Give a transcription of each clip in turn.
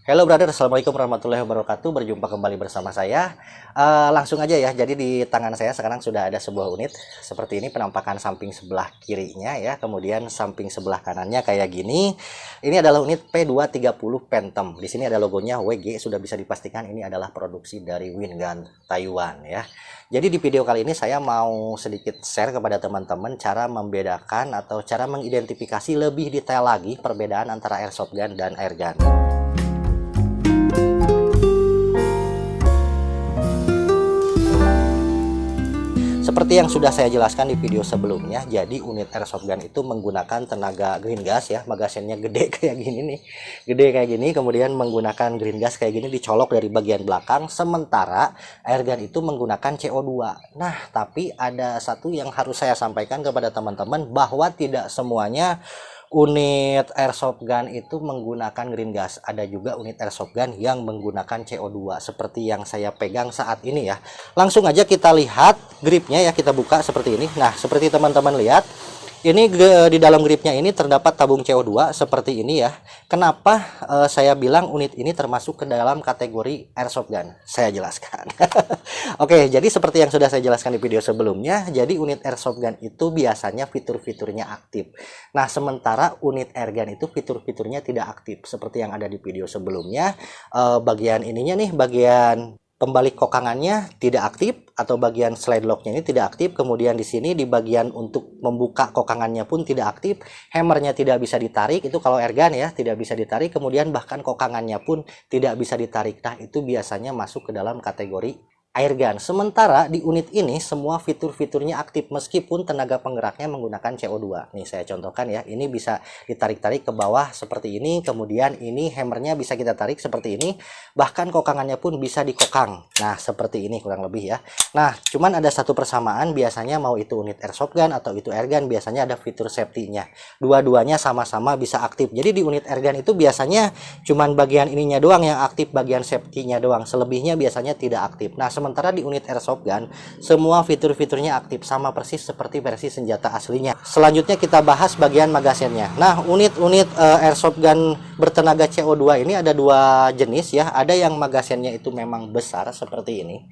Hello brother, assalamualaikum warahmatullahi wabarakatuh. Berjumpa kembali bersama saya. Langsung aja ya. Jadi di tangan saya sekarang sudah ada sebuah unit seperti ini, penampakan samping sebelah kirinya ya. Kemudian samping sebelah kanannya kayak gini. Ini adalah unit P230 Phantom. Di sini ada logonya WG. Sudah bisa dipastikan ini adalah produksi dari Wingun Taiwan ya. Jadi di video kali ini saya mau sedikit share kepada teman-teman cara membedakan atau cara mengidentifikasi lebih detail lagi perbedaan antara airsoft gun dan airgun. Seperti yang sudah saya jelaskan di video sebelumnya, jadi unit airsoft gun itu menggunakan tenaga green gas ya, magasinnya gede kayak gini nih, gede kayak gini, kemudian menggunakan green gas kayak gini dicolok dari bagian belakang, sementara airgun itu menggunakan CO2. Nah, tapi ada satu yang harus saya sampaikan kepada teman-teman, bahwa tidak semuanya unit airsoft gun itu menggunakan green gas. Ada juga unit airsoft gun yang menggunakan CO2 seperti yang saya pegang saat ini ya. Langsung aja kita lihat gripnya ya, kita buka seperti ini. Nah, seperti teman-teman lihat, ini di dalam gripnya ini terdapat tabung CO2 seperti ini ya. Kenapa saya bilang unit ini termasuk ke dalam kategori airsoft gun? Saya jelaskan. Oke, jadi seperti yang sudah saya jelaskan di video sebelumnya, jadi unit airsoft gun itu biasanya fitur-fiturnya aktif. Nah, sementara unit airgun itu fitur-fiturnya tidak aktif. Seperti yang ada di video sebelumnya, bagian ininya nih, bagian pembalik kokangannya tidak aktif, atau bagian slide locknya ini tidak aktif. Kemudian di sini di bagian untuk membuka kokangannya pun tidak aktif, hammernya tidak bisa ditarik, itu kalau airgun ya, tidak bisa ditarik. Kemudian bahkan kokangannya pun tidak bisa ditarik. Nah, itu biasanya masuk ke dalam kategori airgun. Sementara di unit ini semua fitur-fiturnya aktif meskipun tenaga penggeraknya menggunakan CO2. Nih saya contohkan ya, ini bisa ditarik-tarik ke bawah seperti ini, kemudian ini hammernya bisa kita tarik seperti ini, bahkan kokangannya pun bisa dikokang. Nah, seperti ini kurang lebih ya. Nah, cuman ada satu persamaan, biasanya mau itu unit airsoft gun atau itu airgun, biasanya ada fitur safety-nya. Dua-duanya sama-sama bisa aktif. Jadi di unit airgun itu biasanya cuman bagian ininya doang yang aktif, bagian safety-nya doang. Selebihnya biasanya tidak aktif. Nah, sementara di unit airsoft gun semua fitur-fiturnya aktif, sama persis seperti versi senjata aslinya. Selanjutnya kita bahas bagian magasinnya. Nah, unit-unit airsoft gun bertenaga CO2 ini ada dua jenis ya. Ada yang magasinnya itu memang besar seperti ini,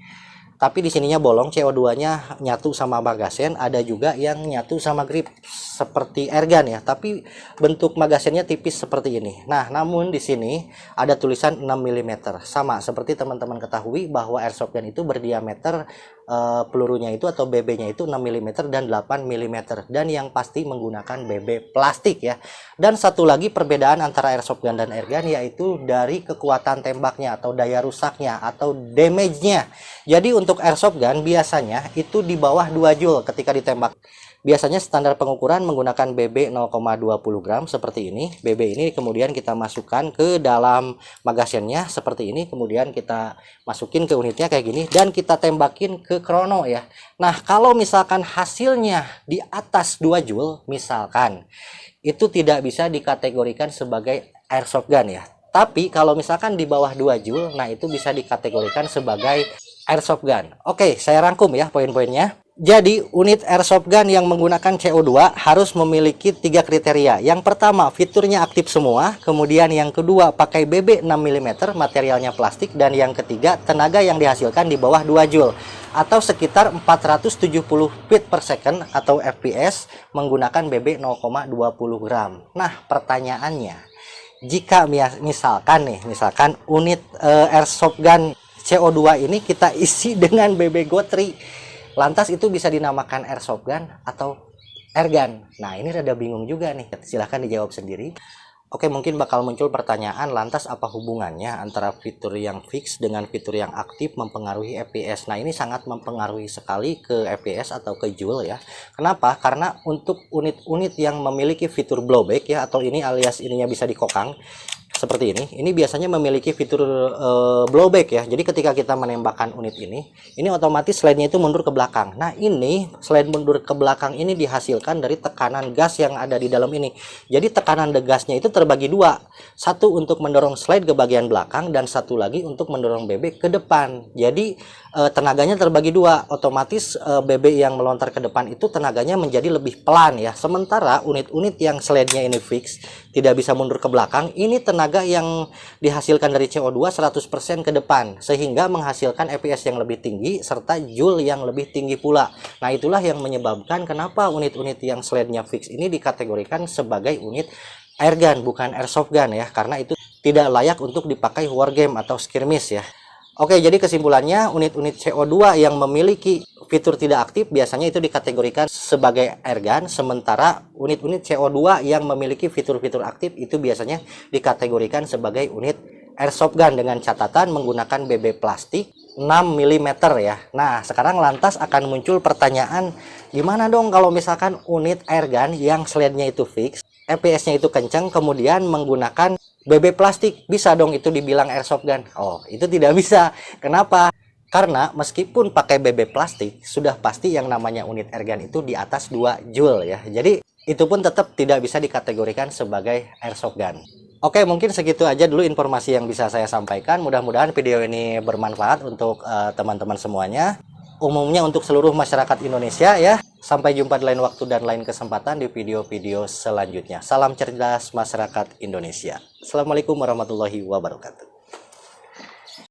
tapi di sininya bolong, CO2-nya nyatu sama magasin. Ada juga yang nyatu sama grip seperti airgun ya, tapi bentuk magasinnya tipis seperti ini. Nah, namun di sini ada tulisan 6 mm. Sama seperti teman-teman ketahui bahwa airsoft gun itu berdiameter pelurunya itu atau BB-nya itu 6 mm dan 8 mm, dan yang pasti menggunakan BB plastik ya. Dan satu lagi perbedaan antara airsoft gun dan airgun yaitu dari kekuatan tembaknya atau daya rusaknya atau damage-nya. Jadi untuk airsoft gun biasanya itu di bawah 2 joule ketika ditembak. Biasanya standar pengukuran menggunakan BB 0,20 gram seperti ini. BB ini kemudian kita masukkan ke dalam magasinnya seperti ini, kemudian kita masukin ke unitnya kayak gini dan kita tembakin ke krono ya. Nah, kalau misalkan hasilnya di atas 2 joule misalkan, itu tidak bisa dikategorikan sebagai airsoft gun ya. Tapi kalau misalkan di bawah 2 joule, nah itu bisa dikategorikan sebagai airsoft gun. Oke, saya rangkum ya poin-poinnya. Jadi unit airsoft gun yang menggunakan CO2 harus memiliki 3 kriteria. Yang pertama, fiturnya aktif semua. Kemudian yang kedua, pakai BB 6 mm, materialnya plastik. Dan yang ketiga, tenaga yang dihasilkan di bawah 2 joule atau sekitar 470 feet per second atau FPS menggunakan BB 0,20 gram. Nah, pertanyaannya, jika misalkan unit airsoft gun CO2 ini kita isi dengan BB Gotri, lantas itu bisa dinamakan airsoft gun atau airgun? Nah, ini rada bingung juga nih. Silahkan dijawab sendiri. Oke, mungkin bakal muncul pertanyaan, lantas apa hubungannya antara fitur yang fix dengan fitur yang aktif mempengaruhi FPS? Nah, ini sangat mempengaruhi sekali ke FPS atau ke joule ya. Kenapa? Karena untuk unit-unit yang memiliki fitur blowback ya, atau ini alias ininya bisa dikokang seperti ini biasanya memiliki fitur blowback ya. Jadi ketika kita menembakkan unit ini otomatis slide-nya itu mundur ke belakang. Nah, ini slide mundur ke belakang ini dihasilkan dari tekanan gas yang ada di dalam ini. Jadi tekanan gasnya itu terbagi dua. Satu untuk mendorong slide ke bagian belakang dan satu lagi untuk mendorong BB ke depan. Jadi tenaganya terbagi dua, otomatis BB yang melontar ke depan itu tenaganya menjadi lebih pelan ya. Sementara unit-unit yang slide-nya ini fix, tidak bisa mundur ke belakang, ini tenaga yang dihasilkan dari CO2 100% ke depan, sehingga menghasilkan EPS yang lebih tinggi serta joule yang lebih tinggi pula. Nah, itulah yang menyebabkan kenapa unit-unit yang slide-nya fix ini dikategorikan sebagai unit airgun, bukan airsoft gun ya, karena itu tidak layak untuk dipakai wargame atau skirmish ya. Oke, jadi kesimpulannya unit-unit CO2 yang memiliki fitur tidak aktif biasanya itu dikategorikan sebagai airgun, sementara unit-unit CO2 yang memiliki fitur-fitur aktif itu biasanya dikategorikan sebagai unit airsoft gun dengan catatan menggunakan BB plastik 6 mm ya. Nah, sekarang lantas akan muncul pertanyaan, gimana dong kalau misalkan unit airgun yang slide-nya itu fix, EPS-nya itu kencang, kemudian menggunakan BB plastik, bisa dong itu dibilang airsoft gun? Oh, itu tidak bisa. Kenapa? Karena meskipun pakai BB plastik, sudah pasti yang namanya unit airgun itu di atas 2 joule ya. Jadi itu pun tetap tidak bisa dikategorikan sebagai airsoft gun. Oke, mungkin segitu aja dulu informasi yang bisa saya sampaikan. Mudah-mudahan video ini bermanfaat untuk teman-teman semuanya. Umumnya untuk seluruh masyarakat Indonesia ya. Sampai jumpa di lain waktu dan lain kesempatan di video-video selanjutnya. Salam cerdas masyarakat Indonesia. Assalamualaikum warahmatullahi wabarakatuh.